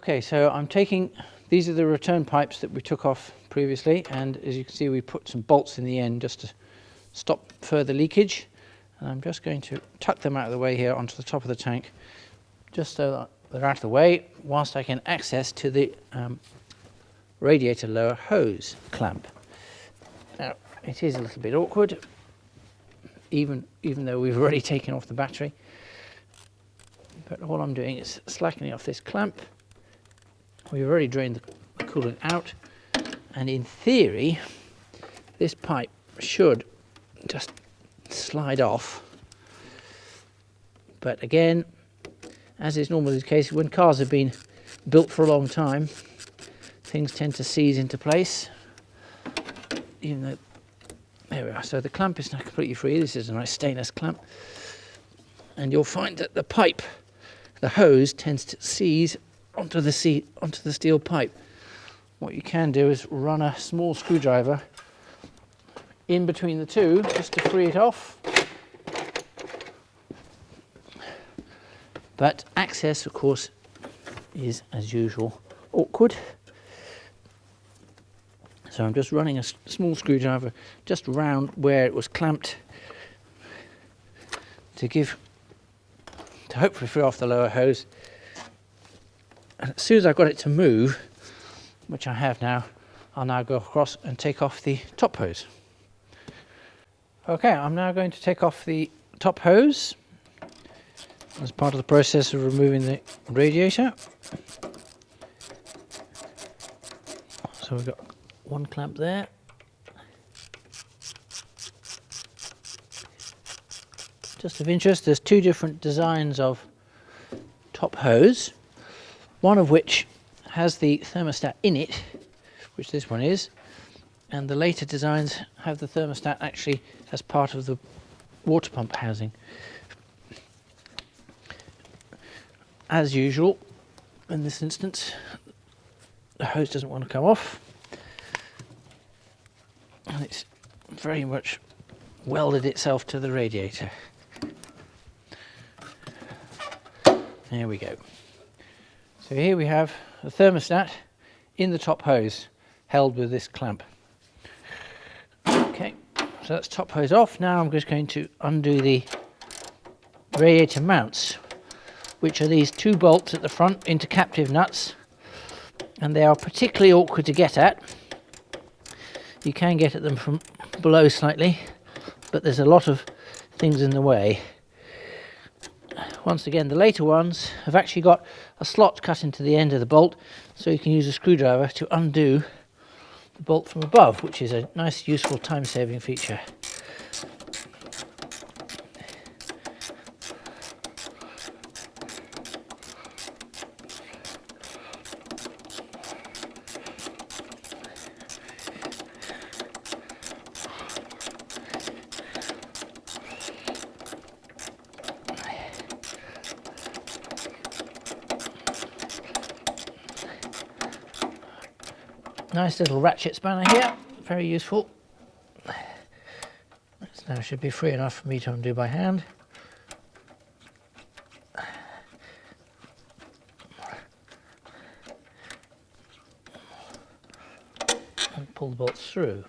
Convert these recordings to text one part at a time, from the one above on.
Okay, so I'm taking, these are the return pipes that we took off previously, and as you can see we put some bolts in the end just to stop further leakage, and I'm just going to tuck them out of the way here onto the top of the tank just so that they're out of the way whilst I can access to the radiator lower hose clamp. Now it is a little bit awkward even though we've already taken off the battery, but all I'm doing is slackening off this clamp. We've already drained the coolant out, and in theory this pipe should just slide off, but again, as is normally the case when cars have been built for a long time, things tend to seize into place, even though, there we are. So the clamp is now completely free. This is a nice stainless clamp, and you'll find that the pipe, the hose, tends to seize onto the steel pipe. What you can do is run a small screwdriver in between the two just to free it off. But access, of course, is as usual awkward. So I'm just running a small screwdriver just around where it was clamped to hopefully free off the lower hose. And as soon as I've got it to move, which I have now, I'll now go across and take off the top hose. Okay, I'm now going to take off the top hose as part of the process of removing the radiator. So we've got one clamp there. Just of interest, there's two different designs of top hose, one of which has the thermostat in it, which this one is, and the later designs have the thermostat actually as part of the water pump housing. As usual, in this instance, the hose doesn't want to come off, and it's very much welded itself to the radiator. There we go. So here we have the thermostat in the top hose, held with this clamp. Okay, so that's top hose off. Now I'm just going to undo the radiator mounts, which are these two bolts at the front into captive nuts, and they are particularly awkward to get at. You can get at them from below slightly, but there's a lot of things in the way. Once again, the later ones have actually got a slot cut into the end of the bolt, so you can use a screwdriver to undo the bolt from above, which is a nice, useful, time-saving feature. Nice little ratchet spanner here, very useful. This now should be free enough for me to undo by hand. And pull the bolts through.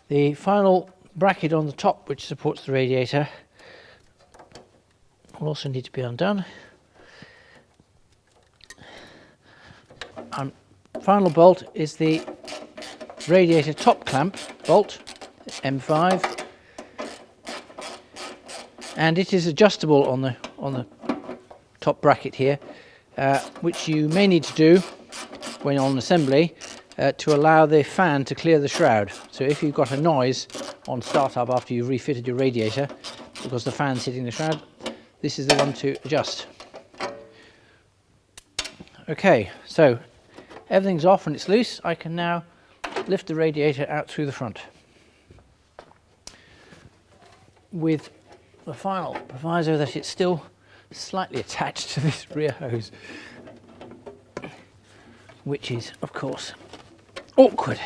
The final bracket on the top, which supports the radiator, will also need to be undone. Final bolt is the radiator top clamp bolt, M5, and it is adjustable on the top bracket here, which you may need to do when on assembly to allow the fan to clear the shroud. So if you've got a noise on startup after you've refitted your radiator because the fan's hitting the shroud, this is the one to adjust. Okay, so everything's off and it's loose. I can now lift the radiator out through the front, with the final proviso that it's still slightly attached to this rear hose, which is, of course, awkward.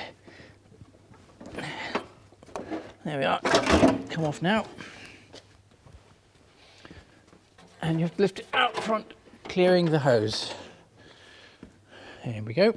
There we are. Come off now. And you have to lift it out front clearing the hose. There we go.